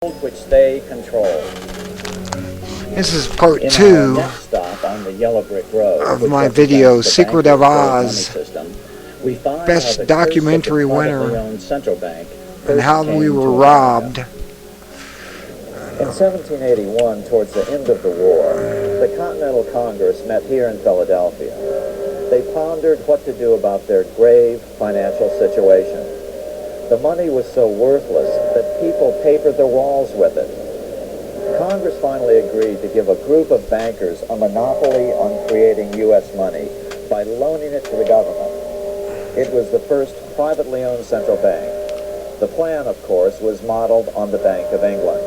which they control. This is part In 2 our next stop on the yellow brick road, of which my represents video, the Secret bankers' of money Oz, system, we find Best how the documentary curse of the winner, privately owned central bank and first how came we to were America. robbed. In 1781, towards the end of the war, the Continental Congress met here in Philadelphia. They pondered what to do about their grave financial situation. The money was so worthless that people papered their walls with it. Congress finally agreed to give a group of bankers a monopoly on creating U.S. money by loaning it to the government. It was the first privately owned central bank. The plan, of course, was modeled on the Bank of England.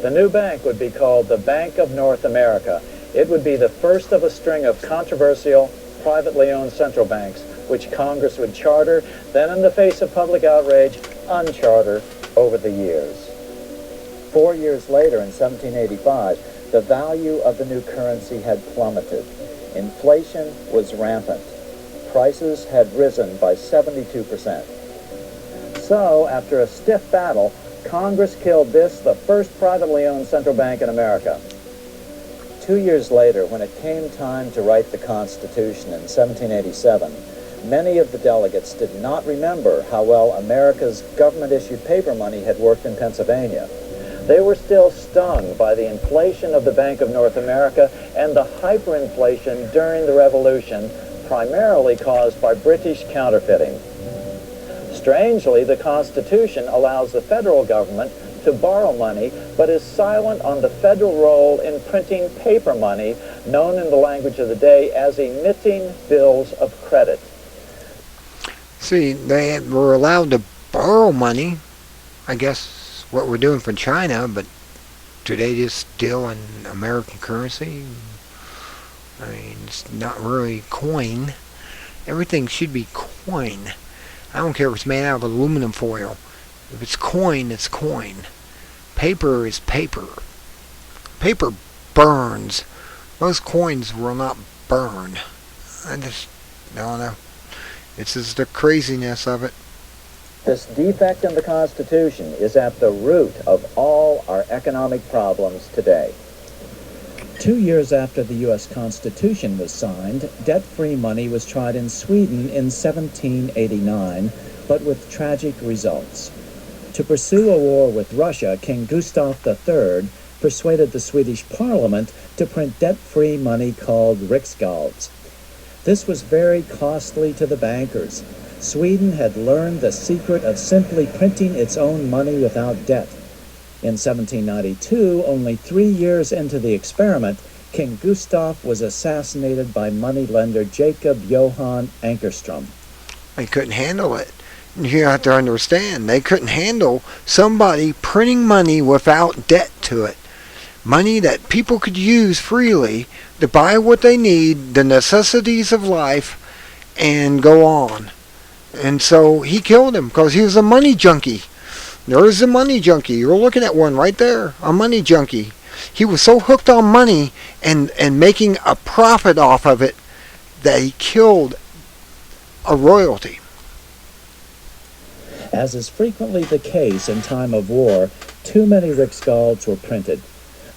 The new bank would be called the Bank of North America. It would be the first of a string of controversial, privately owned central banks, which Congress would charter, then in the face of public outrage, uncharter over the years. 4 years later, in 1785, the value of the new currency had plummeted. Inflation was rampant. Prices had risen by 72%. So, after a stiff battle, Congress killed this, the first privately owned central bank in America. 2 years later, when it came time to write the Constitution in 1787, many of the delegates did not remember how well America's government-issued paper money had worked in Pennsylvania. They were still stung by the inflation of the Bank of North America and the hyperinflation during the Revolution, primarily caused by British counterfeiting. Strangely, the Constitution allows the federal government to borrow money, but is silent on the federal role in printing paper money, known in the language of the day as emitting bills of credit. See, they were allowed to borrow money, I guess what we're doing for China, but do they just deal in American currency? I mean, it's not really coin. Everything should be coin. I don't care if it's made out of aluminum foil. If it's coin, it's coin. Paper is paper. Paper burns. Most coins will not burn. I don't know. It's just the craziness of it. This defect in the Constitution is at the root of all our economic problems today. 2 years after the U.S. Constitution was signed, debt-free money was tried in Sweden in 1789, but with tragic results. To pursue a war with Russia, King Gustav III persuaded the Swedish Parliament to print debt-free money called riksgälds. This was very costly to the bankers. Sweden had learned the secret of simply printing its own money without debt. In 1792, only 3 years into the experiment, King Gustav was assassinated by moneylender Jacob Johan Ankerström. They couldn't handle it. You have to understand, they couldn't handle somebody printing money without debt to it. Money that people could use freely to buy what they need, the necessities of life, and go on. And so he killed him because he was a money junkie. There's a money junkie. You're looking at one right there, a money junkie. He was so hooked on money and making a profit off of it that he killed a royalty. As is frequently the case in time of war, too many riksgälds were printed.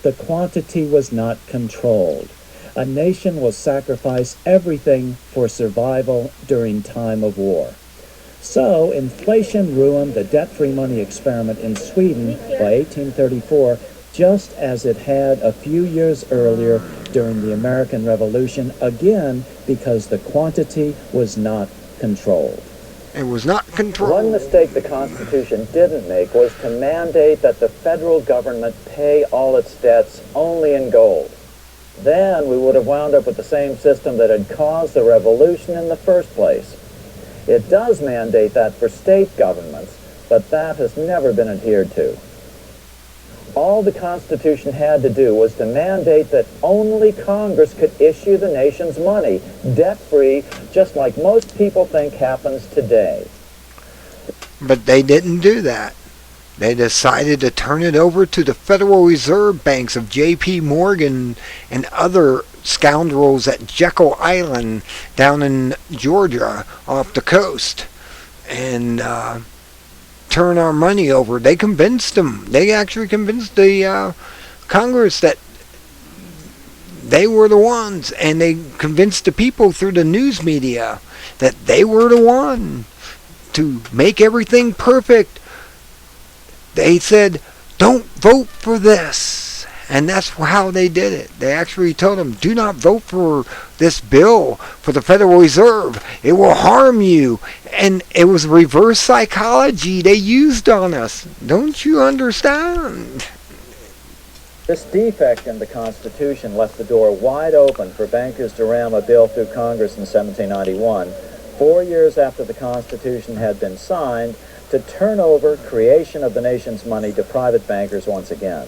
The quantity was not controlled. A nation will sacrifice everything for survival during time of war. So, inflation ruined the debt-free money experiment in Sweden by 1834, just as it had a few years earlier during the American Revolution, again because the quantity was not controlled. It was not controlled. One mistake the Constitution didn't make was to mandate that the federal government pay all its debts only in gold. Then we would have wound up with the same system that had caused the revolution in the first place. It does mandate that for state governments, but that has never been adhered to. All the Constitution had to do was to mandate that only Congress could issue the nation's money, debt-free, just like most people think happens today. But they didn't do that. They decided to turn it over to the Federal Reserve banks of J.P. Morgan and other scoundrels at Jekyll Island down in Georgia off the coast. And turn our money over. They convinced them. They actually convinced the Congress that they were the ones, and they convinced the people through the news media that they were the one to make everything perfect. They said, don't vote for this. And that's how they did it. They actually told them, do not vote for this bill for the Federal Reserve. It will harm you. And it was reverse psychology they used on us. Don't you understand? This defect in the Constitution left the door wide open for bankers to ram a bill through Congress in 1791, 4 years after the Constitution had been signed, to turn over creation of the nation's money to private bankers once again.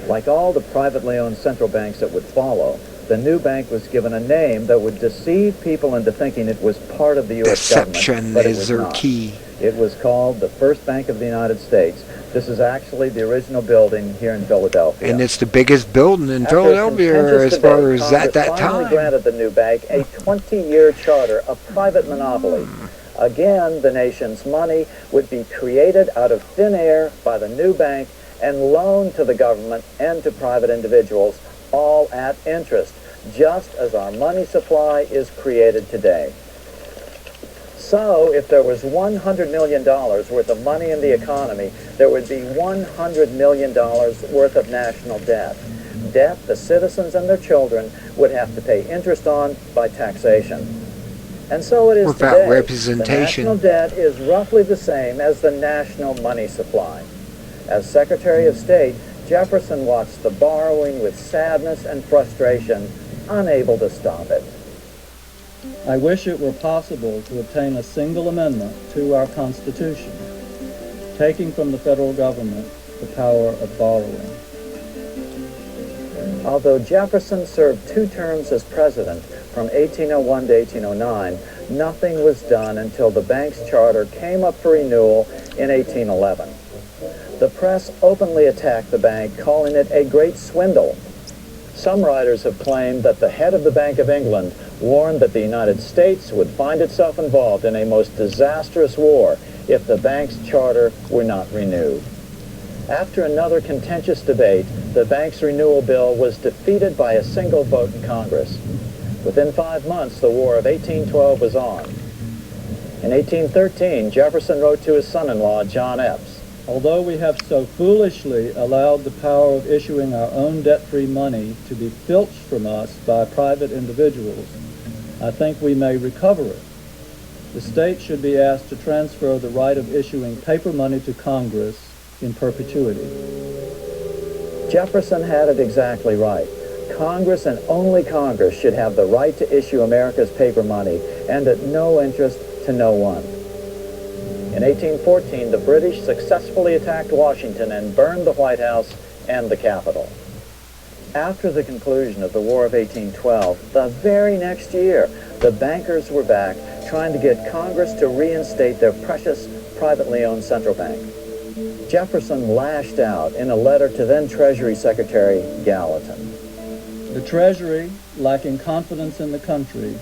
Like all the privately owned central banks that would follow, the new bank was given a name that would deceive people into thinking it was part of the U.S. government. Deception but is their key. It was called the First Bank of the United States. This is actually the original building here in Philadelphia. And it's the biggest building in Philadelphia as far as at that time. Congress finally granted the new bank a 20-year charter, a private monopoly. Again, the nation's money would be created out of thin air by the new bank and loaned to the government and to private individuals, all at interest, just as our money supply is created today. So, if there was $100 million worth of money in the economy, there would be $100 million worth of national debt. Debt the citizens and their children would have to pay interest on by taxation. And so it is Without today. representation. The national debt is roughly the same as the national money supply. As Secretary of State, Jefferson watched the borrowing with sadness and frustration, unable to stop it. I wish it were possible to obtain a single amendment to our Constitution, taking from the federal government the power of borrowing. Although Jefferson served 2 terms as president from 1801 to 1809, nothing was done until the bank's charter came up for renewal in 1811. The press openly attacked the bank, calling it a great swindle. Some writers have claimed that the head of the Bank of England warned that the United States would find itself involved in a most disastrous war if the bank's charter were not renewed. After another contentious debate, the bank's renewal bill was defeated by a single vote in Congress. Within 5 months, the War of 1812 was on. In 1813, Jefferson wrote to his son-in-law, John Epps, Although we have so foolishly allowed the power of issuing our own debt-free money to be filched from us by private individuals, I think we may recover it. The state should be asked to transfer the right of issuing paper money to Congress in perpetuity. Jefferson had it exactly right. Congress and only Congress should have the right to issue America's paper money, and at no interest to no one. In 1814, the British successfully attacked Washington and burned the White House and the Capitol. After the conclusion of the War of 1812, the very next year, the bankers were back trying to get Congress to reinstate their precious privately owned central bank. Jefferson lashed out in a letter to then Treasury Secretary Gallatin. The Treasury, lacking confidence in the country,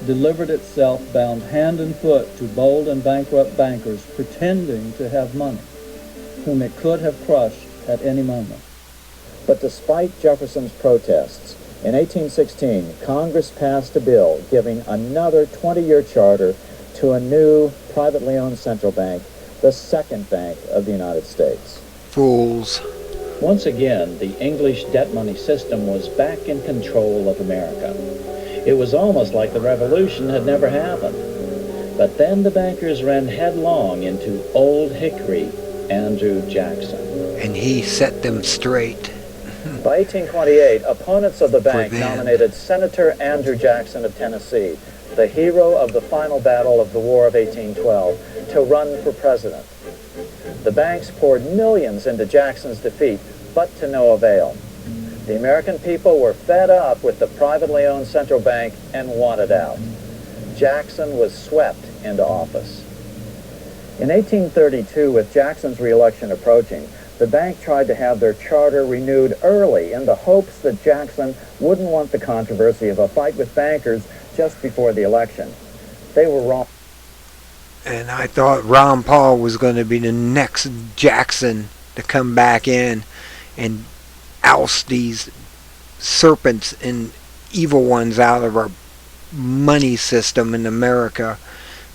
delivered itself bound hand and foot to bold and bankrupt bankers pretending to have money, whom it could have crushed at any moment. But despite Jefferson's protests, in 1816, Congress passed a bill giving another 20-year charter to a new privately owned central bank, the second bank of the United States. Fools. Once again, the English debt money system was back in control of America. It was almost like the revolution had never happened. But then the bankers ran headlong into Old Hickory, Andrew Jackson. And he set them straight. By 1828, opponents of the bank nominated Senator Andrew Jackson of Tennessee, the hero of the final battle of the War of 1812, to run for president. The banks poured millions into Jackson's defeat, but to no avail. The American people were fed up with the privately owned central bank and wanted out. Jackson was swept into office. In 1832, with Jackson's re-election approaching, the bank tried to have their charter renewed early in the hopes that Jackson wouldn't want the controversy of a fight with bankers just before the election. They were wrong. And I thought Ron Paul was going to be the next Jackson to come back in and oust these serpents and evil ones out of our money system in America,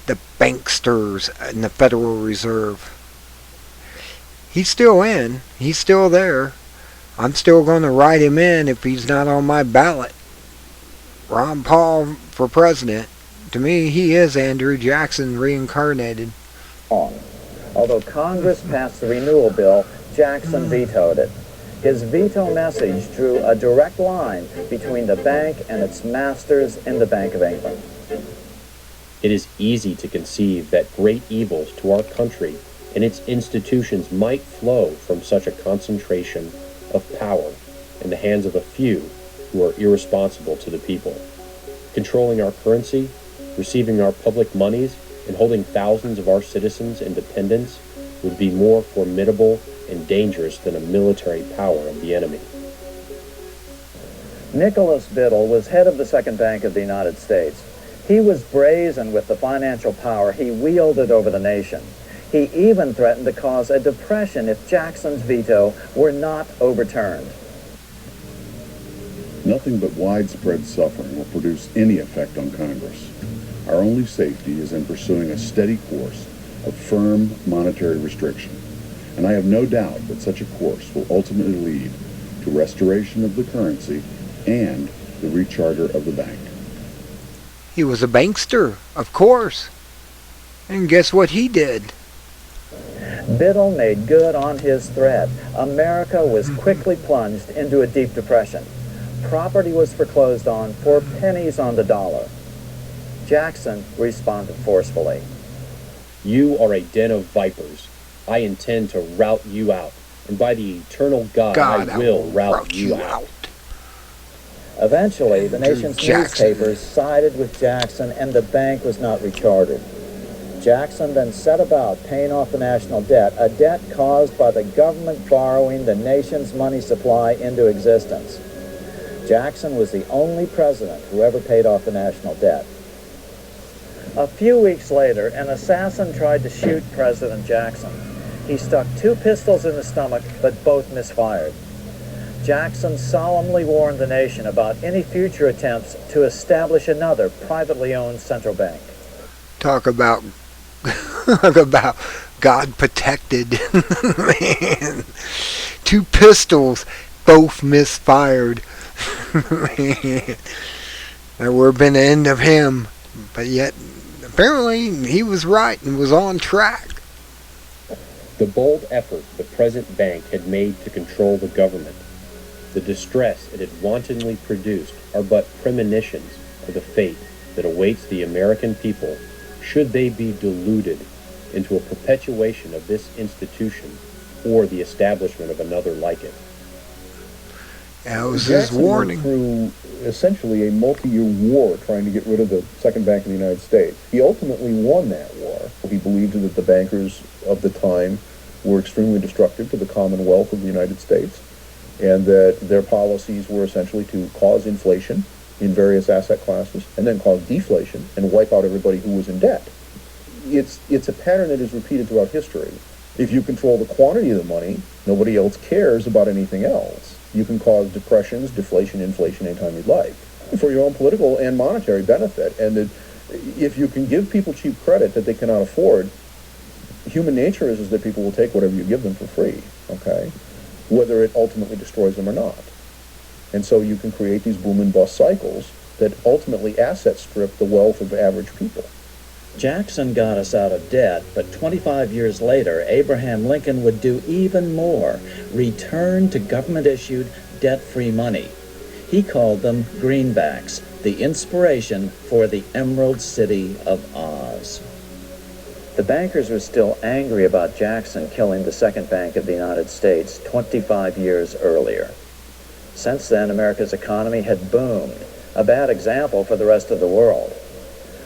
the banksters and the Federal Reserve. He's still in. He's still there. I'm still going to write him in if he's not on my ballot. Ron Paul for president. To me, he is Andrew Jackson reincarnated. Although Congress passed the renewal bill, Jackson vetoed it. His veto message drew a direct line between the bank and its masters in the Bank of England. It is easy to conceive that great evils to our country and its institutions might flow from such a concentration of power in the hands of a few who are irresponsible to the people. Controlling our currency, receiving our public monies, and holding thousands of our citizens in dependence would be more formidable and dangerous than a military power of the enemy. Nicholas Biddle was head of the Second Bank of the United States. He was brazen with the financial power he wielded over the nation. He even threatened to cause a depression if Jackson's veto were not overturned. Nothing but widespread suffering will produce any effect on Congress. Our only safety is in pursuing a steady course of firm monetary restriction, and I have no doubt that such a course will ultimately lead to restoration of the currency and the recharter of the bank. He was a bankster, of course. And guess what he did? Biddle made good on his threat. America was quickly plunged into a deep depression. Property was foreclosed on for pennies on the dollar. Jackson responded forcefully. You are a den of vipers. I intend to rout you out, and by the eternal God, I will rout you out. Eventually, the nation's newspapers sided with Jackson, and the bank was not rechartered. Jackson then set about paying off the national debt, a debt caused by the government borrowing the nation's money supply into existence. Jackson was the only president who ever paid off the national debt. A few weeks later, an assassin tried to shoot President Jackson. He stuck 2 pistols in the stomach, but both misfired. Jackson solemnly warned the nation about any future attempts to establish another privately owned central bank. Talk about about God protected. Man. 2 pistols, both misfired. Man. That would have been the end of him. But yet, apparently, he was right and was on track. The bold effort the present bank had made to control the government, the distress it had wantonly produced, are but premonitions of the fate that awaits the American people should they be deluded into a perpetuation of this institution or the establishment of another like it. That was his warning. Went through essentially a multi-year war trying to get rid of the Second Bank of the United States. He ultimately won that war. He believed that the bankers of the time were extremely destructive to the commonwealth of the United States, and that their policies were essentially to cause inflation in various asset classes and then cause deflation and wipe out everybody who was in debt. It's a pattern that is repeated throughout history. If you control the quantity of the money, nobody else cares about anything else. You can cause depressions, deflation, inflation anytime you'd like for your own political and monetary benefit. And that if you can give people cheap credit that they cannot afford, human nature is that people will take whatever you give them for free, okay? Whether it ultimately destroys them or not. And so you can create these boom and bust cycles that ultimately asset strip the wealth of average people. Jackson got us out of debt, but 25 years later, Abraham Lincoln would do even more, return to government-issued, debt-free money. He called them greenbacks, the inspiration for the Emerald City of Oz. The bankers were still angry about Jackson killing the Second Bank of the United States 25 years earlier. Since then, America's economy had boomed, a bad example for the rest of the world.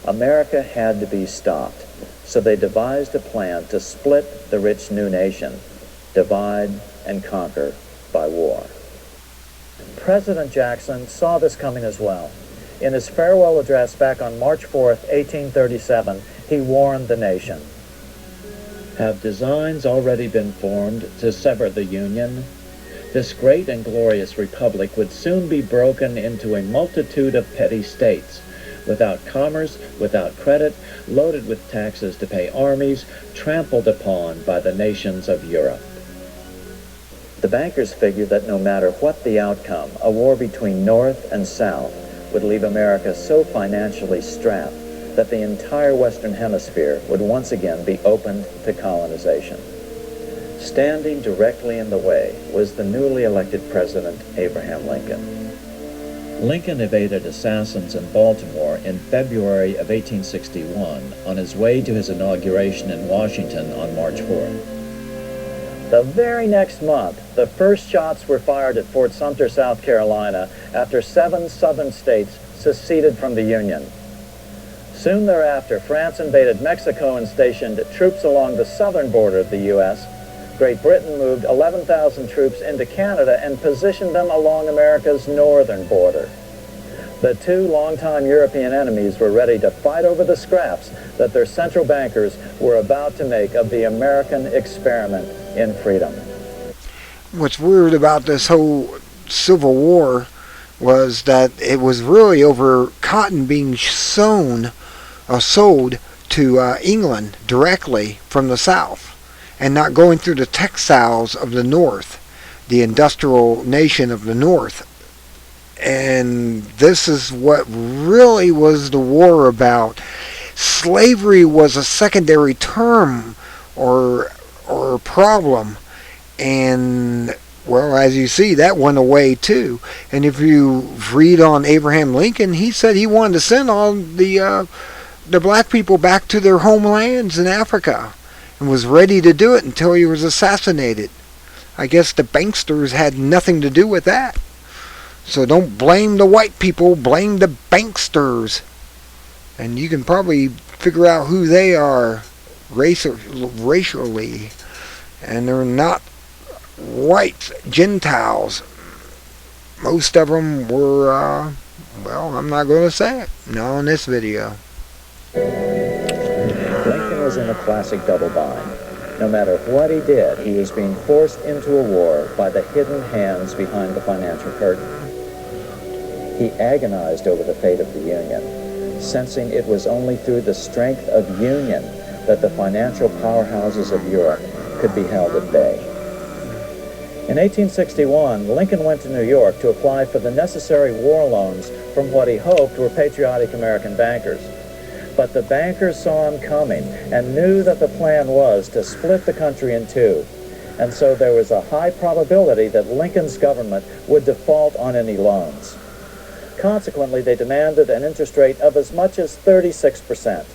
America had to be stopped, so they devised a plan to split the rich new nation, divide and conquer by war. President Jackson saw this coming as well. In his farewell address back on March 4th, 1837, he warned the nation. Have designs already been formed to sever the Union? This great and glorious republic would soon be broken into a multitude of petty states, without commerce, without credit, loaded with taxes to pay armies, trampled upon by the nations of Europe. The bankers figured that no matter what the outcome, a war between North and South would leave America so financially strapped that the entire Western Hemisphere would once again be opened to colonization. Standing directly in the way was the newly elected President Abraham Lincoln. Lincoln evaded assassins in Baltimore in February of 1861 on his way to his inauguration in Washington on March 4th. The very next month, the first shots were fired at Fort Sumter, South Carolina, after 7 southern states seceded from the Union. Soon thereafter, France invaded Mexico and stationed troops along the southern border of the U.S. Great Britain moved 11,000 troops into Canada and positioned them along America's northern border. The two longtime European enemies were ready to fight over the scraps that their central bankers were about to make of the American experiment in freedom. What's weird about this whole Civil War was that it was really over cotton being sold to England directly from the South, and not going through the textiles of the North, the industrial nation of the North. And this is what really was the war about. Slavery was a secondary term or problem, and well, as you see, that went away too. And if you read on Abraham Lincoln, he said he wanted to send all the black people back to their homelands in Africa, and was ready to do it until he was assassinated. I guess the Banksters had nothing to do with that. So don't blame the white people, blame the Banksters. And you can probably figure out who they are racially. And they're not white Gentiles. Most of them were, well, I'm not going to say it. Not in this video. Lincoln was in a classic double bind. No matter what he did, he was being forced into a war by the hidden hands behind the financial curtain. He agonized over the fate of the Union, sensing it was only through the strength of union that the financial powerhouses of Europe could be held at bay. In 1861, Lincoln went to New York to apply for the necessary war loans from what he hoped were patriotic American bankers. But the bankers saw him coming and knew that the plan was to split the country in two. And so there was a high probability that Lincoln's government would default on any loans. Consequently, they demanded an interest rate of as much as 36%.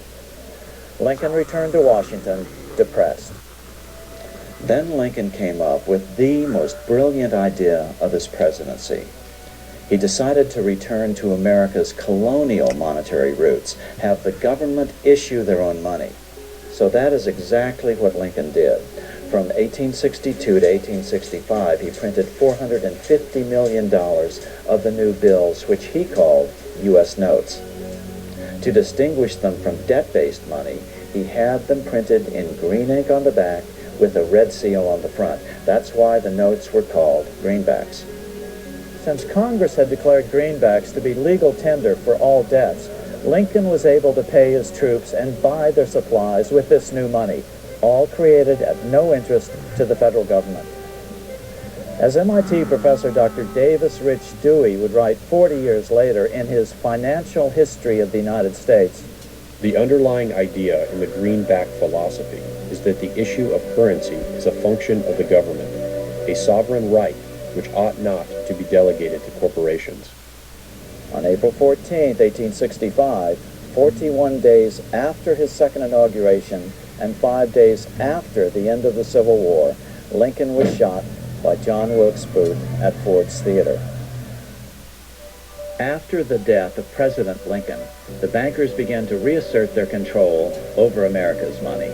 Lincoln returned to Washington depressed. Then Lincoln came up with the most brilliant idea of his presidency. He decided to return to America's colonial monetary roots, have the government issue their own money. So that is exactly what Lincoln did. From 1862 to 1865, he printed $450 million of the new bills, which he called U.S. notes. To distinguish them from debt-based money, he had them printed in green ink on the back with a red seal on the front. That's why the notes were called greenbacks. Since Congress had declared greenbacks to be legal tender for all debts, Lincoln was able to pay his troops and buy their supplies with this new money, all created at no interest to the federal government. As MIT professor Dr. Davis Rich Dewey would write 40 years later in his Financial History of the United States, the underlying idea in the greenback philosophy is that the issue of currency is a function of the government, a sovereign right which ought not to be delegated to corporations. On April 14, 1865, 41 days after his second inauguration and 5 days after the end of the Civil War, Lincoln was shot by John Wilkes Booth at Ford's Theater. After the death of President Lincoln, the bankers began to reassert their control over America's money.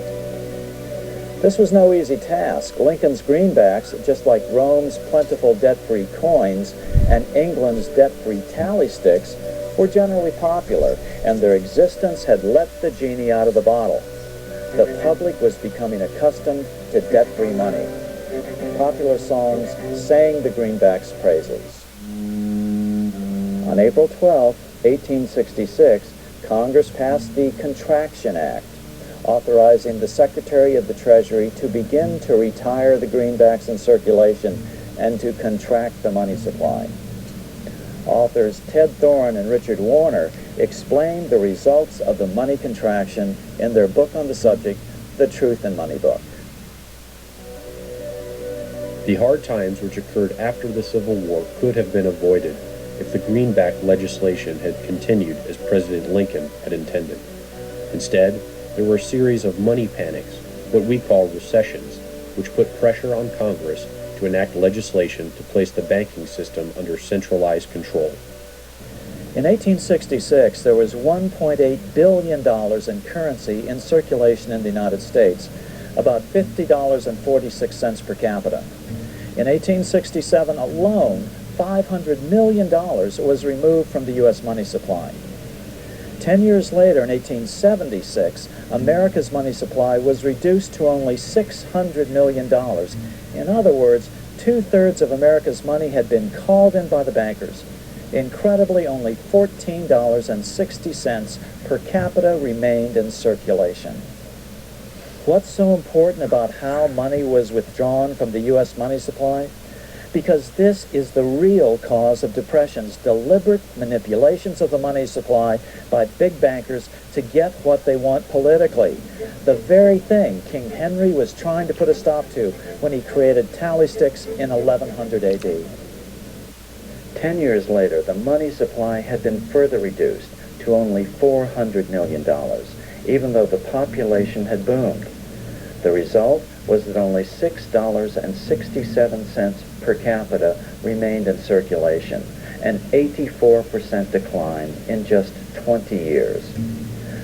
This was no easy task. Lincoln's greenbacks, just like Rome's plentiful debt-free coins and England's debt-free tally sticks, were generally popular, and their existence had let the genie out of the bottle. The public was becoming accustomed to debt-free money. Popular songs sang the greenbacks' praises. On April 12, 1866, Congress passed the Contraction Act, authorizing the Secretary of the Treasury to begin to retire the greenbacks in circulation and to contract the money supply. Authors Ted Thorne and Richard Warner explained the results of the money contraction in their book on the subject, The Truth in Money Book. The hard times which occurred after the Civil War could have been avoided if the greenback legislation had continued as President Lincoln had intended. Instead, there were a series of money panics, what we call recessions, which put pressure on Congress to enact legislation to place the banking system under centralized control. In 1866, there was $1.8 billion in currency in circulation in the United States, about $50.46 per capita. In 1867 alone, $500 million was removed from the U.S. money supply. 10 years later, in 1876, America's money supply was reduced to only $600 million. In other words, 2/3 of America's money had been called in by the bankers. Incredibly, only $14.60 per capita remained in circulation. What's so important about how money was withdrawn from the U.S. money supply? Because this is the real cause of depressions, deliberate manipulations of the money supply by big bankers to get what they want politically. The very thing King Henry was trying to put a stop to when he created tally sticks in 1100 AD. 10 years later, the money supply had been further reduced to only $400 million, even though the population had boomed. The result was that only $6.67 per capita remained in circulation, an 84% decline in just 20 years.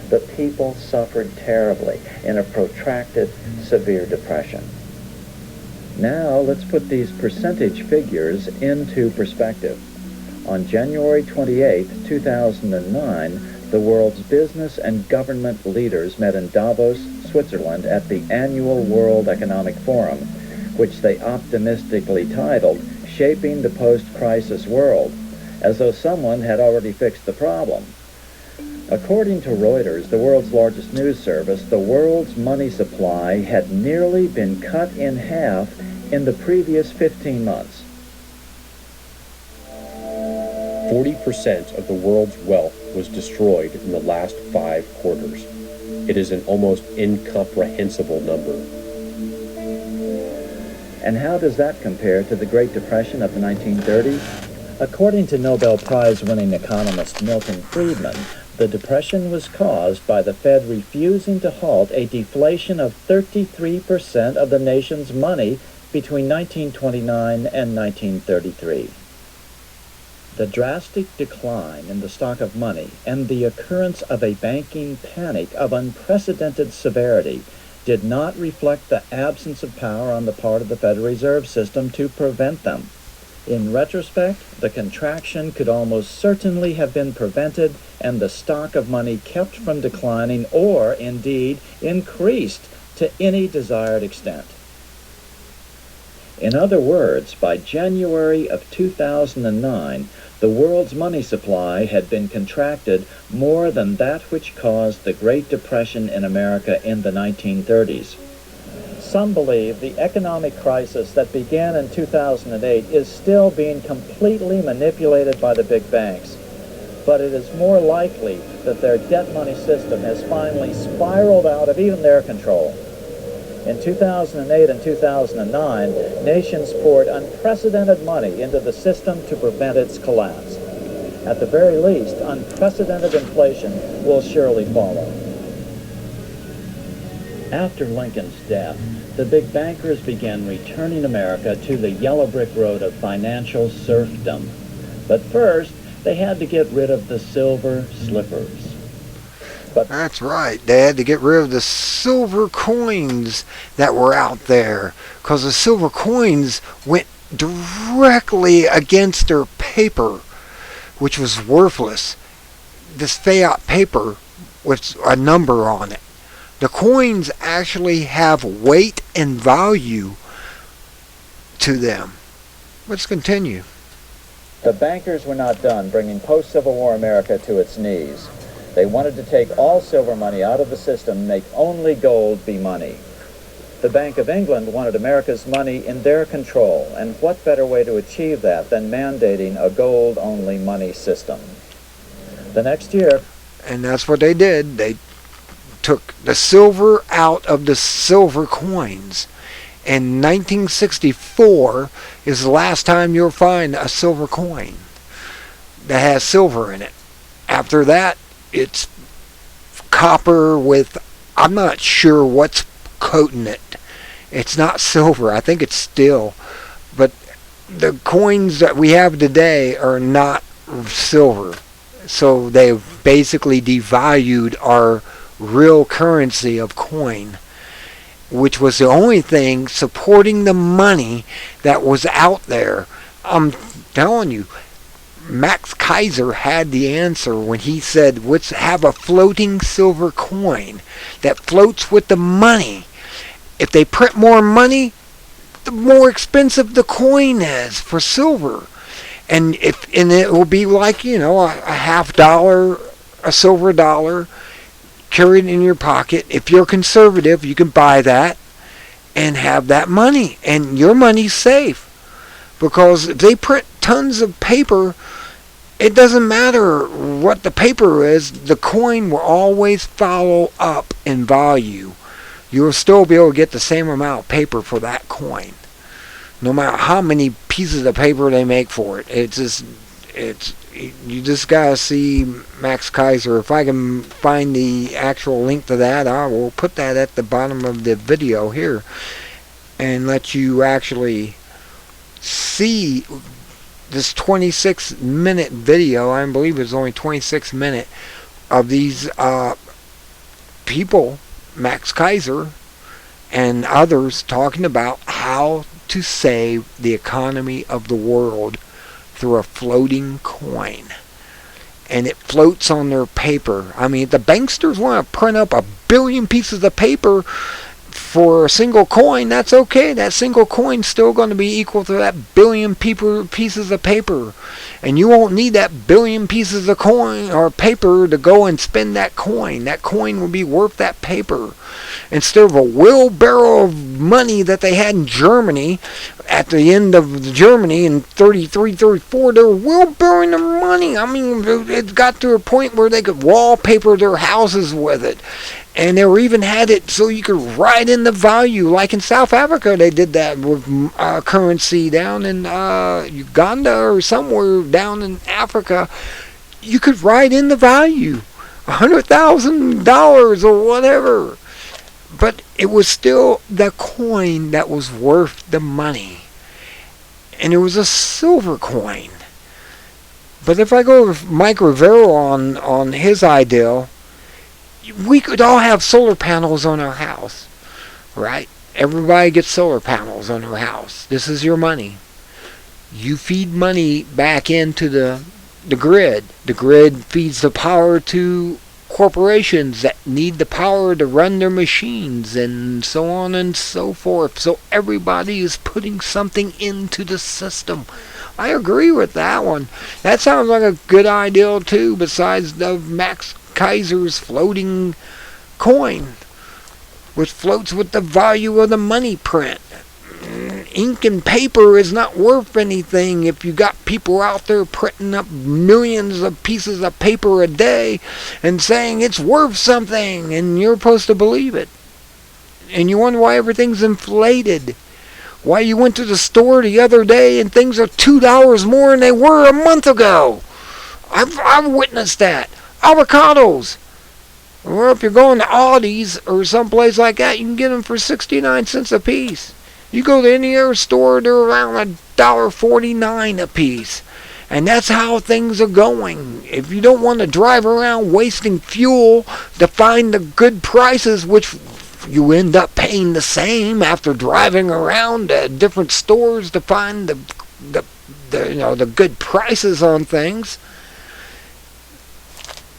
The people suffered terribly in a protracted, severe depression. Now let's put these percentage figures into perspective. On January 28, 2009, the world's business and government leaders met in Davos, Switzerland at the annual World Economic Forum, which they optimistically titled Shaping the Post-Crisis World, as though someone had already fixed the problem. According to Reuters, the world's largest news service, the world's money supply had nearly been cut in half in the previous 15 months. 40% of the world's wealth was destroyed in the last 5 quarters. It is an almost incomprehensible number. And how does that compare to the Great Depression of the 1930s? According to Nobel Prize-winning economist Milton Friedman, the Depression was caused by the Fed refusing to halt a deflation of 33% of the nation's money between 1929 and 1933. The drastic decline in the stock of money and the occurrence of a banking panic of unprecedented severity did not reflect the absence of power on the part of the Federal Reserve System to prevent them. In retrospect, the contraction could almost certainly have been prevented and the stock of money kept from declining or, indeed, increased to any desired extent. In other words, by January of 2009, the world's money supply had been contracted more than that which caused the Great Depression in America in the 1930s. Some believe the economic crisis that began in 2008 is still being completely manipulated by the big banks, but it is more likely that their debt money system has finally spiraled out of even their control. In 2008 and 2009, nations poured unprecedented money into the system to prevent its collapse. At the very least, unprecedented inflation will surely follow. After Lincoln's death, the big bankers began returning America to the yellow brick road of financial serfdom. But first, they had to get rid of the silver slippers. That's right. They had to get rid of the silver coins that were out there, because the silver coins went directly against their paper, which was worthless. this fiat paper with a number on it. The coins actually have weight and value to them. Let's continue. The bankers were not done bringing post-Civil War America to its knees. They wanted to take all silver money out of the system, make only gold be money. The Bank of England wanted America's money in their control, and what better way to achieve that than mandating a gold-only money system? The next year... And that's what they did. They took the silver out of the silver coins. In 1964 is the last time you'll find a silver coin that has silver in it. After that, it's copper with, I'm not sure what's coating it. It's not silver. I think it's steel. But the coins that we have today are not silver. So they've basically devalued our real currency of coin, which was the only thing supporting the money that was out there. I'm telling you, Max Kaiser had the answer when he said, let's have a floating silver coin that floats with the money. If they print more money, the more expensive the coin is for silver. And it will be like, a $50, a silver dollar, carried in your pocket. If you're conservative, you can buy that and have that money, and your money's safe. Because if they print tons of paper, it doesn't matter what the paper is, the coin will always follow up in value. You'll still be able to get the same amount of paper for that coin, no matter how many pieces of paper they make for it. You just gotta see Max Kaiser. If I can find the actual link to that, I will put that at the bottom of the video here and let you actually see this 26-minute video. I believe it's only 26 minutes of these people, Max Kaiser and others, talking about how to save the economy of the world through a floating coin. And it floats on their paper. I mean, the banksters want to print up 1 billion pieces of paper for a single coin. That's okay. That single coin's still going to be equal to that 1 billion pieces of paper. And you won't need that 1 billion pieces of coin or paper to go and spend that coin. That coin will be worth that paper. Instead of a wheelbarrow of money that they had in Germany, at the end of Germany in 33, 34, they were wheelbarrowing their money. I mean, it got to a point where they could wallpaper their houses with it. And they even had it so you could write in the value. Like in South Africa, they did that with currency down in Uganda or somewhere down in Africa. You could write in the value, $100,000 or whatever. But it was still the coin that was worth the money. And it was a silver coin. But if I go with Mike Rivero on his ideal, we could all have solar panels on our house, right? Everybody gets solar panels on their house. This is your money. You feed money back into the grid. The grid feeds the power to corporations that need the power to run their machines and so on and so forth. So everybody is putting something into the system. I agree with that one. That sounds like a good idea too, besides the Max Kaiser's floating coin, which floats with the value of the money print. Ink and paper is not worth anything if you got people out there printing up millions of pieces of paper a day and saying it's worth something, and you're supposed to believe it. And you wonder why everything's inflated. Why you went to the store the other day and things are $2 more than they were a month ago. I've witnessed that. Avocados. Or if you're going to Aldi's or someplace like that, you can get them for 69 cents a piece. You go to any other store, they're around $1.49 a piece. And that's how things are going. If you don't want to drive around wasting fuel to find the good prices, which you end up paying the same after driving around different stores to find the good prices on things,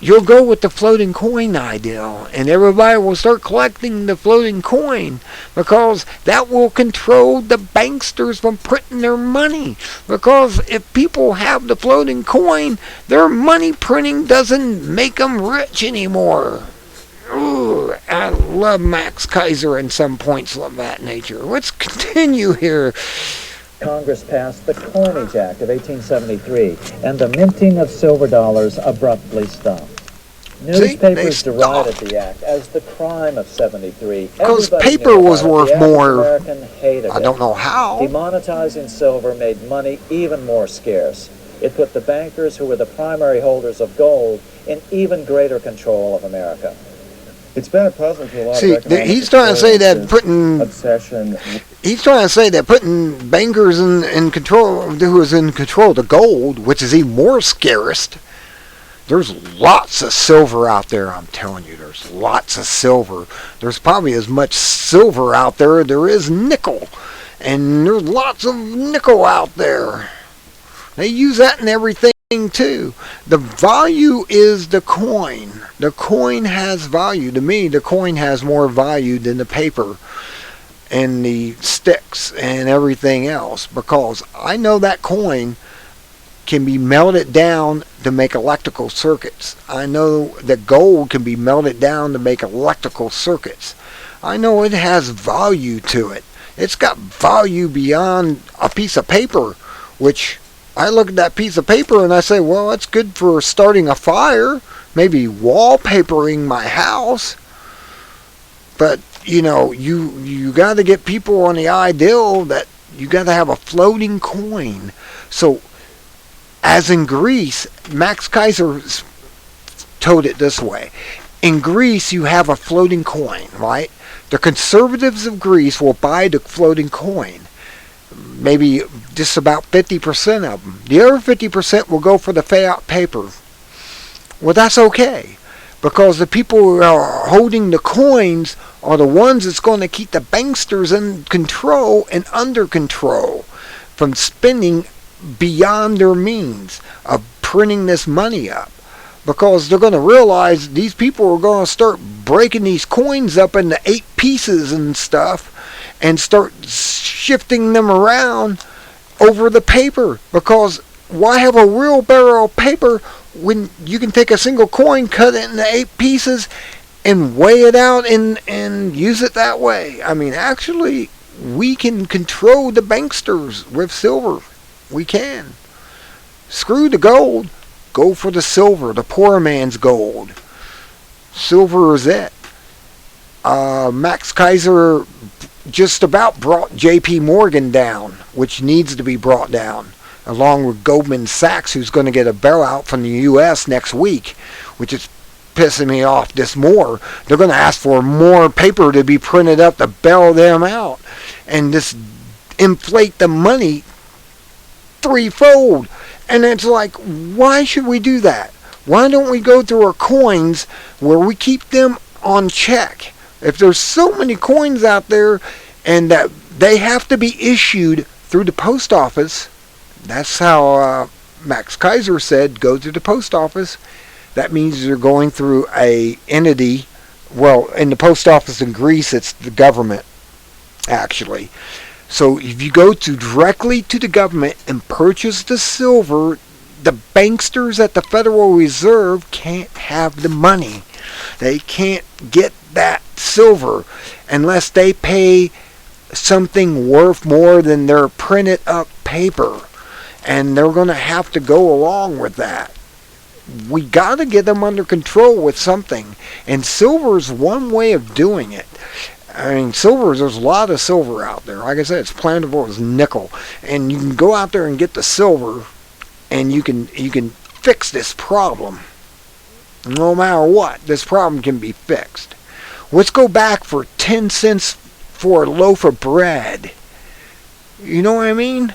you'll go with the floating coin idea, and everybody will start collecting the floating coin because that will control the banksters from printing their money. Because if people have the floating coin, their money printing doesn't make them rich anymore. Ooh, I love Max Kaiser and some points of that nature. Let's continue here. Congress passed the Coinage Act of 1873, and the minting of silver dollars abruptly stopped. Newspapers derided the act as the crime of 73. Because Everybody paper knew was about it. worth The more. average American hated I it. don't know how. Demonetizing silver made money even more scarce. It put the bankers, who were the primary holders of gold, in even greater control of America. It's been a puzzle to a lot See, of economic he's trying to say that putting obsession. he's trying to say that putting bankers in control, who is in control of the gold, which is even more scarce. There's lots of silver out there. I'm telling you, there's lots of silver. There's probably as much silver out there as there is nickel, and there's lots of nickel out there. They use that in everything too. The value is the coin. The coin has value. To me, the coin has more value than the paper and the sticks and everything else, because I know that coin can be melted down to make electrical circuits. I know that gold can be melted down to make electrical circuits. I know it has value to it. It's got value beyond a piece of paper, which I look at that piece of paper and I say, well, it's good for starting a fire, maybe wallpapering my house. But, you know, you got to get people on the ideal that you got to have a floating coin. So, as in Greece, Max Kaiser told it this way. In Greece, you have a floating coin, right? The conservatives of Greece will buy the floating coin. Maybe just about 50% of them. The other 50% will go for the fiat paper. Well, that's okay, because the people who are holding the coins are the ones that's going to keep the banksters in control and under control from spending beyond their means of printing this money up. Because they're going to realize these people are going to start breaking these coins up into 8 pieces and stuff and start shifting them around over the paper. Because why have a real barrel of paper when you can take a single coin, cut it into 8 pieces, and weigh it out and use it that way? I mean, actually, we can control the banksters with silver. We can. Screw the gold. Go for the silver, the poor man's gold. Silver is it. Max Kaiser just about brought J.P. Morgan down, which needs to be brought down, along with Goldman Sachs, who's going to get a bailout from the U.S. next week, which is pissing me off this more. They're going to ask for more paper to be printed up to bail them out and just inflate the money threefold. And it's like, why should we do that? Why don't we go through our coins where we keep them on check? If there's so many coins out there and that they have to be issued through the post office, that's how Max Kaiser said, go to the post office. That means you're going through a entity. Well, in the post office in Greece, it's the government, actually. So if you go directly to the government and purchase the silver, the banksters at the Federal Reserve can't have the money. They can't get that silver unless they pay something worth more than their printed up paper. And they're going to have to go along with that. We got to get them under control with something. And silver is one way of doing it. I mean, silver, there's a lot of silver out there. Like I said, it's plentiful as nickel. And you can go out there and get the silver, and you can fix this problem. No matter what, this problem can be fixed. Let's go back for 10 cents for a loaf of bread. You know what I mean?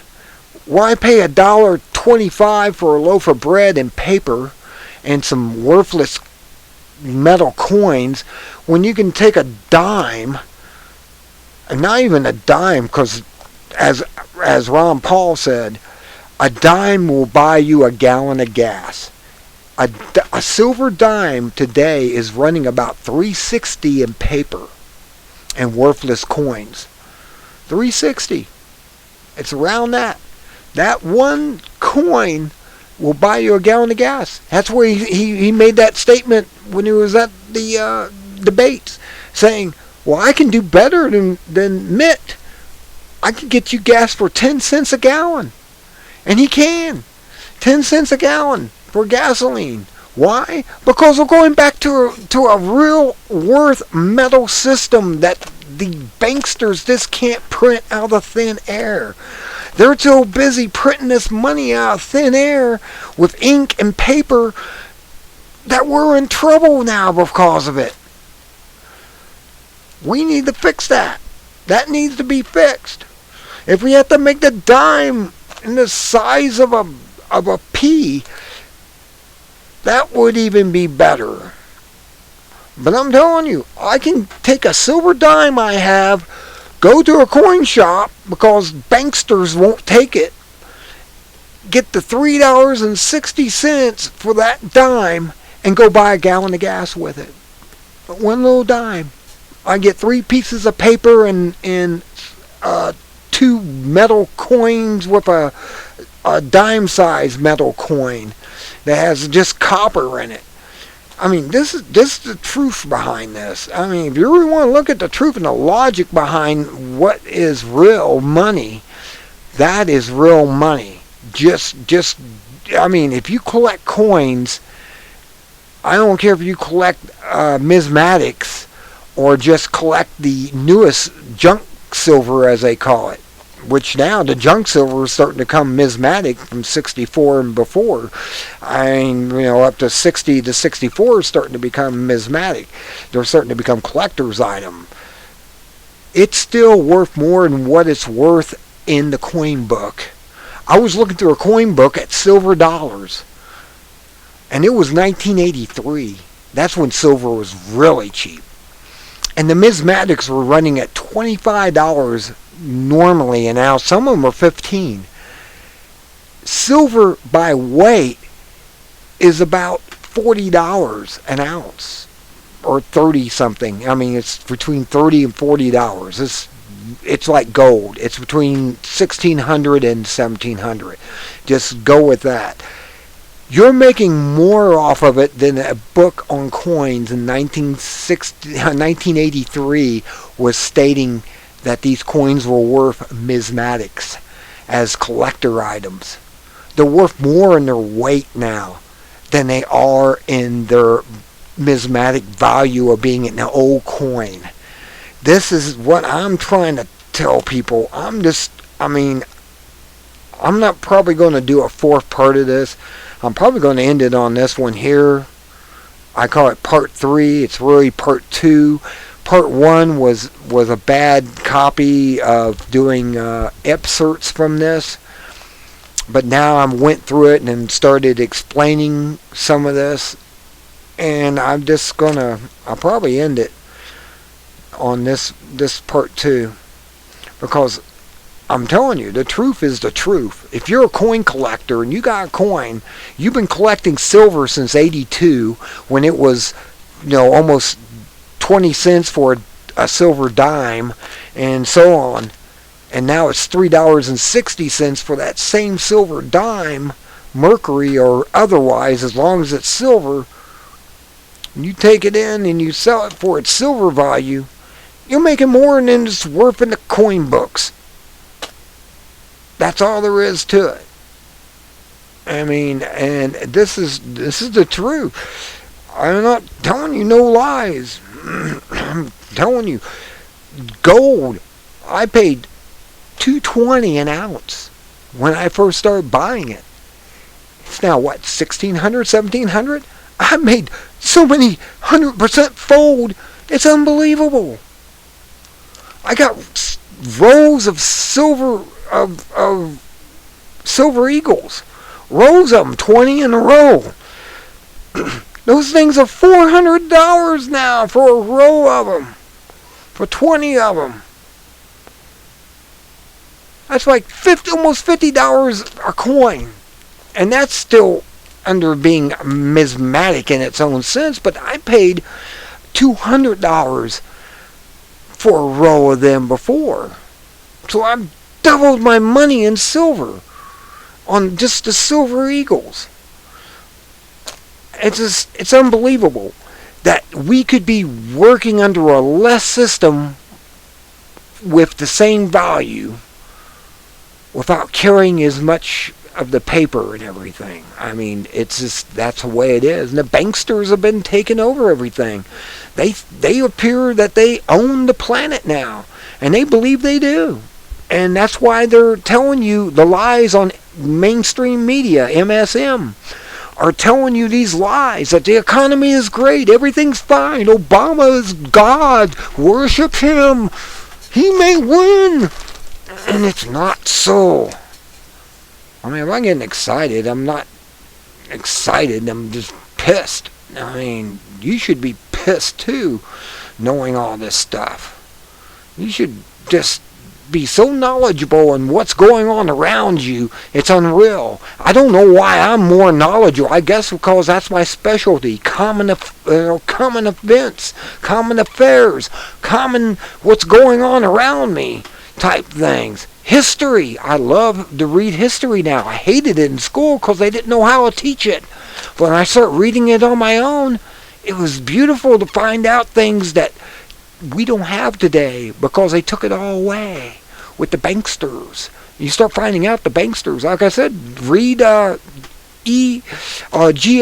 Why pay $1.25 for a loaf of bread and paper and some worthless metal coins when you can take a dime, and not even a dime, because as Ron Paul said, a dime will buy you a gallon of gas. A silver dime today is running about $3.60 in paper and worthless coins. $3.60. It's around that. That one coin will buy you a gallon of gas. That's where he made that statement when he was at the debates, saying, well, I can do better than Mitt. I can get you gas for 10 cents a gallon. And he can. 10 cents a gallon for gasoline. Why? Because we're going back to a real worth metal system that the banksters just can't print out of thin air. They're so busy printing this money out of thin air with ink and paper that we're in trouble now because of it. We need to fix that. That needs to be fixed. If we have to make the dime in the size of a pea, that would even be better. But I'm telling you, I can take a silver dime I have, go to a coin shop because banksters won't take it, get the $3.60 for that dime, and go buy a gallon of gas with it. But one little dime. I get 3 pieces of paper and 2 metal coins with a dime-size metal coin that has just copper in it. I mean, this is the truth behind this. I mean, if you really want to look at the truth and the logic behind what is real money, that is real money. I mean, if you collect coins, I don't care if you collect numismatics or just collect the newest junk silver, as they call it. Which now the junk silver is starting to come numismatic from 64 and before. I mean, up to 60 to 64 is starting to become numismatic. They're starting to become collector's item. It's still worth more than what it's worth in the coin book. I was looking through a coin book at silver dollars, and it was 1983. That's when silver was really cheap. And the numismatics were running at $25 normally, and now some of them are $15. Silver by weight is about $40 an ounce, or 30 something. I mean, it's between $30 and $40. It's like gold. It's between $1,600 and $1,700. Just go with that. You're making more off of it than a book on coins in 1983 was stating that these coins were worth numismatics as collector items. They're worth more in their weight now than they are in their numismatic value of being an old coin. This is what I'm trying to tell people. I'm not probably going to do a 4th part of this. I'm probably going to end it on this one here. I call it part 3. It's really part 2. Part 1 was a bad copy of doing excerpts from this. But now I went through it and started explaining some of this. And I'll probably end it on this part 2. Because I'm telling you, the truth is the truth. If you're a coin collector and you got a coin, you've been collecting silver since '82 when it was, almost 20 cents for a silver dime and so on. And now it's $3.60 for that same silver dime, mercury or otherwise, as long as it's silver. You take it in and you sell it for its silver value, you're making more than it's worth in the coin books. That's all there is to it. I mean, and this is the truth. I'm not telling you no lies. I'm telling you, gold. I paid $2.20 an ounce when I first started buying it. It's now what, $1,600, $1,700? I made so many 100% fold. It's unbelievable. I got rows of silver silver eagles, rows of them, 20 in a row. Those things are $400 now for a row of them, for 20 of them. That's like almost $50 a coin, and that's still under being mismatic in its own sense, but I paid $200 for a row of them before. So I've doubled my money in silver on just the Silver Eagles. It's unbelievable that we could be working under a less system with the same value without carrying as much of the paper and everything. I mean, it's just, that's the way it is. And the banksters have been taking over everything. They appear that they own the planet now, and they believe they do. And that's why they're telling you the lies on mainstream media, MSM, are telling you these lies, that the economy is great, everything's fine, Obama is God, worship him, he may win. And it's not so. I mean, if I'm getting excited, I'm not excited, I'm just pissed. I mean, you should be pissed too, knowing all this stuff. You should just be so knowledgeable in what's going on around you, it's unreal. I don't know why I'm more knowledgeable. I guess because that's my specialty. Common events, common affairs, common what's going on around me type things. History. I love to read history now. I hated it in school because they didn't know how to teach it. When I started reading it on my own, it was beautiful to find out things that we don't have today because they took it all away with the banksters. You start finding out the banksters. Like I said, read G.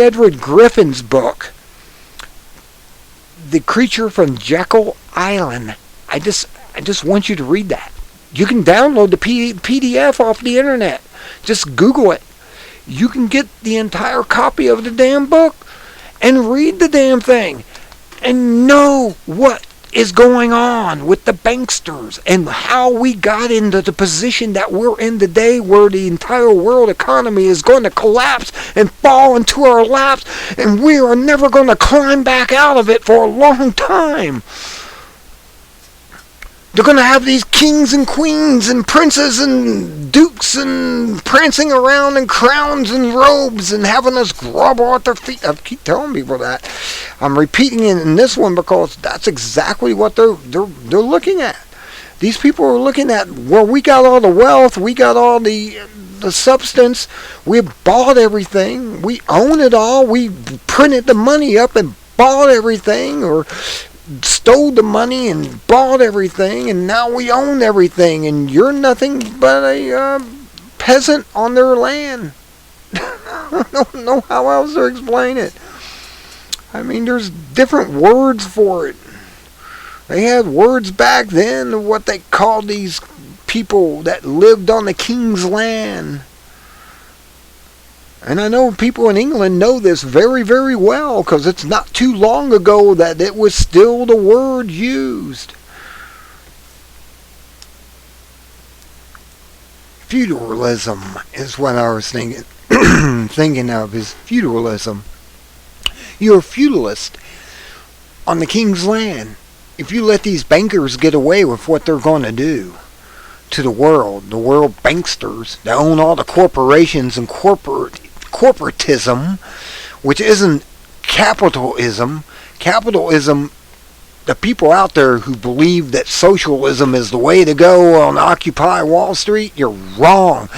Edward Griffin's book, The Creature from Jekyll Island. I just want you to read that. You can download the PDF off the internet. Just Google it. You can get the entire copy of the damn book and read the damn thing and know what is going on with the banksters and how we got into the position that we're in today, where the entire world economy is going to collapse and fall into our laps, and we are never going to climb back out of it for a long time. They're going to have these kings and queens and princes and dukes and prancing around in crowns and robes and having us grovel at their feet. I keep telling people that. I'm repeating it in this one because that's exactly what they're looking at. These people are looking at, well, we got all the wealth, we got all the substance, we bought everything, we own it all, we printed the money up and bought everything, or stole the money and bought everything, and now we own everything, and you're nothing but a peasant on their land. I don't know how else to explain it. I mean, there's different words for it. They had words back then of what they called these people that lived on the king's land. And I know people in England know this very, very well, because it's not too long ago that it was still the word used. Feudalism is what I was thinking of, is feudalism. You're a feudalist on the king's land if you let these bankers get away with what they're going to do to the world banksters that own all the corporations and corporatism, which isn't capitalism. Capitalism, the people out there who believe that socialism is the way to go on Occupy Wall Street, you're wrong.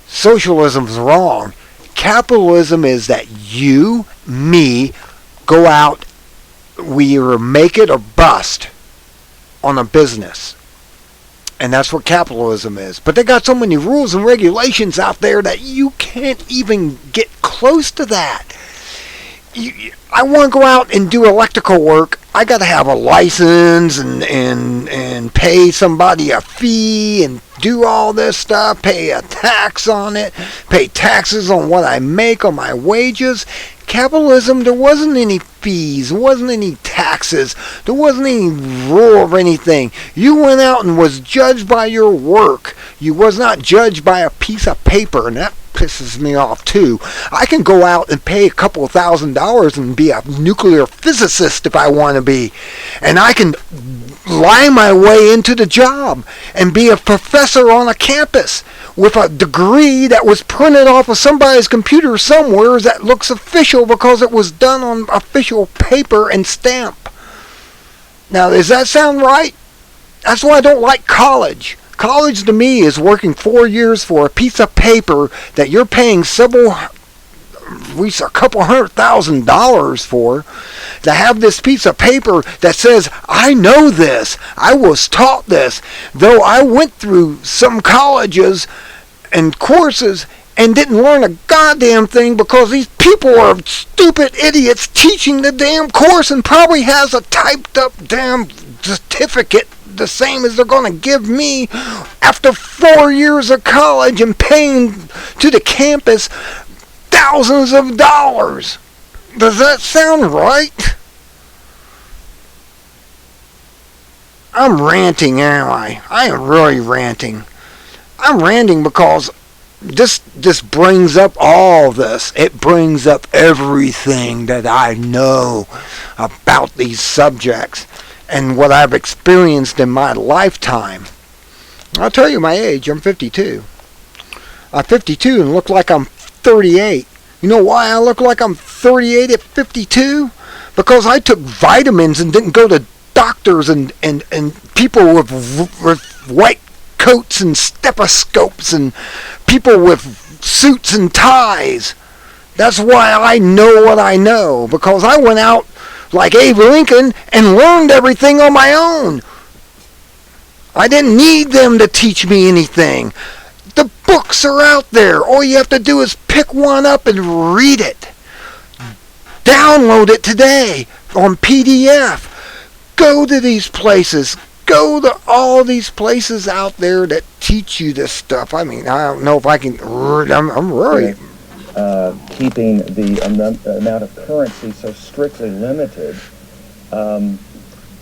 Socialism's wrong. Capitalism is that you, me, go out, we either make it or bust on a business. And that's what capitalism is. But they got so many rules and regulations out there that you can't even get close to that. I want to go out and do electrical work. I got to have a license and pay somebody a fee and do all this stuff, pay a tax on it, pay taxes on what I make, on my wages. Capitalism, there wasn't any fees, there wasn't any taxes, there wasn't any rule of anything. You went out and was judged by your work. You was not judged by a piece of paper, and that pisses me off too. I can go out and pay a couple of $1,000s and be a nuclear physicist if I want to be, and I can lie my way into the job and be a professor on a campus with a degree that was printed off of somebody's computer somewhere that looks official because it was done on official paper and stamp. Now, does that sound right? That's why I don't like college. College to me is working 4 years for a piece of paper that you're paying at least a couple $100,000 for, to have this piece of paper that says, I know this, I was taught this, though I went through some colleges and courses and didn't learn a goddamn thing because these people are stupid idiots teaching the damn course and probably has a typed up damn certificate the same as they're going to give me after 4 years of college and paying to the campus thousands of dollars. Does that sound right? I'm ranting, am I? I am really ranting. I'm ranting because this brings up all this. It brings up everything that I know about these subjects and what I've experienced in my lifetime. I'll tell you my age. I'm 52. I'm 52 and look like I'm 38. You know why I look like I'm 38 at 52? Because I took vitamins and didn't go to doctors and people with white coats and stethoscopes and people with suits and ties. That's why I know what I know. Because I went out like Abe Lincoln and learned everything on my own. I didn't need them to teach me anything. The books are out there. All you have to do is pick one up and read it. Download it today on PDF. Go to these places. Go to all these places out there that teach you this stuff. I mean, I don't know if I can... I'm really... Keeping the amount of currency so strictly limited,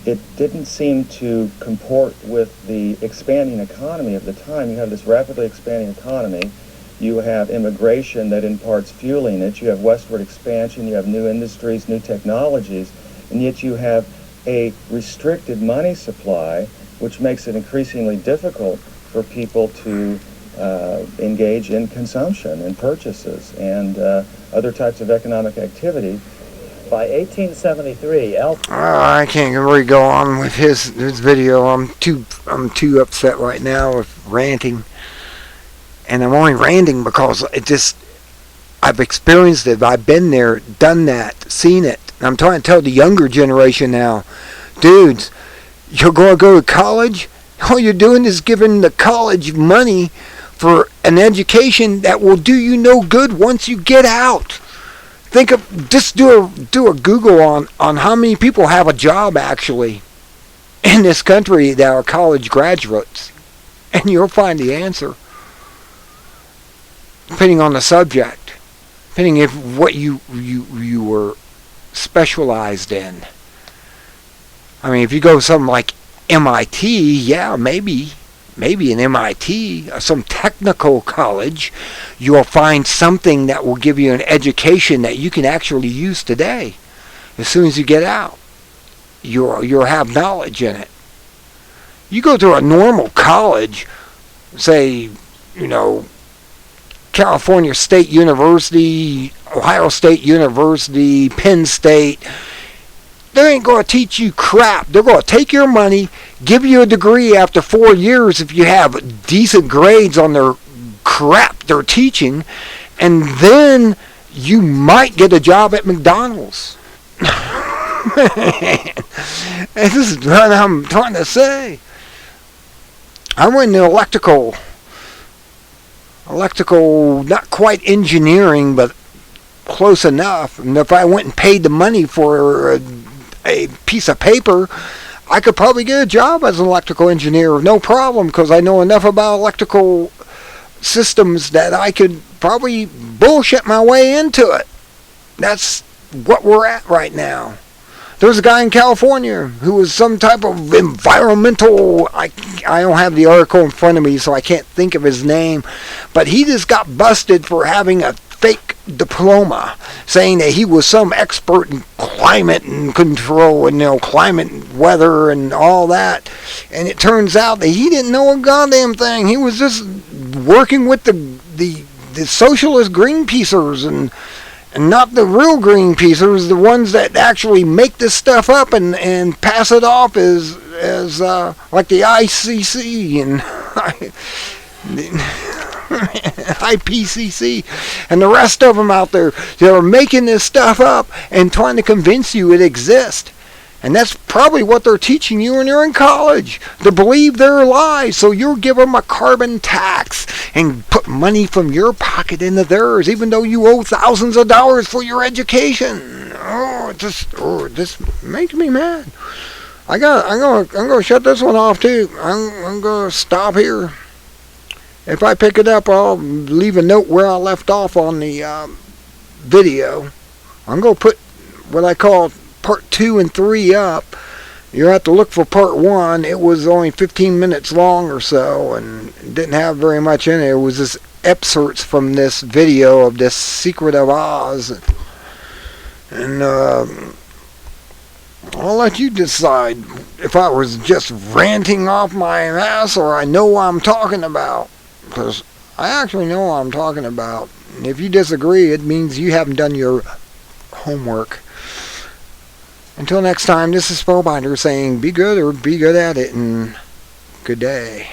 it didn't seem to comport with the expanding economy of the time. You have this rapidly expanding economy. You have immigration that imparts fueling it. You have westward expansion. You have new industries, new technologies, and yet you have a restricted money supply, which makes it increasingly difficult for people to engage in consumption and purchases and other types of economic activity. By 1873, I can't really go on with his video. I'm too upset right now with ranting, and I'm only ranting because I've experienced it. I've been there, done that, seen it. And I'm trying to tell the younger generation now, dudes, you're going to go to college. All you're doing is giving the college money for an education that will do you no good once you get out. Just do a Google on how many people have a job actually in this country that are college graduates, and you'll find the answer. Depending on the subject, depending if what you were specialized in. I mean, if you go to something like MIT, yeah, maybe in MIT, some technical college, you'll find something that will give you an education that you can actually use today. As soon as you get out, you'll have knowledge in it. You go to a normal college, say, California State University, Ohio State University, Penn State, they ain't going to teach you crap. They're going to take your money, give you a degree after 4 years if you have decent grades on their crap they're teaching, and then you might get a job at McDonald's. This is what I'm trying to say. I went into electrical, not quite engineering, but close enough. And if I went and paid the money for a piece of paper, I could probably get a job as an electrical engineer, no problem, because I know enough about electrical systems that I could probably bullshit my way into it. That's what we're at right now. There was a guy in California who was some type of environmental, I don't have the article in front of me, so I can't think of his name, but he just got busted for having a fake diploma, saying that he was some expert in climate and control and climate and weather and all that. And it turns out that he didn't know a goddamn thing. He was just working with the socialist Greenpeacers and not the real Greenpeacers, the ones that actually make this stuff up and pass it off as like the ICC and IPCC and the rest of them out there that are making this stuff up and trying to convince you it exists. And that's probably what they're teaching you when you're in college, to believe their lies. So you give them a carbon tax and put money from your pocket into theirs, even though you owe thousands of dollars for your education. This makes me mad. I'm gonna shut this one off too. I'm gonna stop here. If I pick it up, I'll leave a note where I left off on the video. I'm gonna put what I call part 2 and 3 up. You have to look for part 1. It was only 15 minutes long or so and didn't have very much in it. It was just excerpts from this video of this Secret of Oz. And I'll let you decide if I was just ranting off my ass or I know what I'm talking about. Because I actually know what I'm talking about. And if you disagree, it means you haven't done your homework. Until next time, this is Spellbinder saying be good or be good at it, and good day.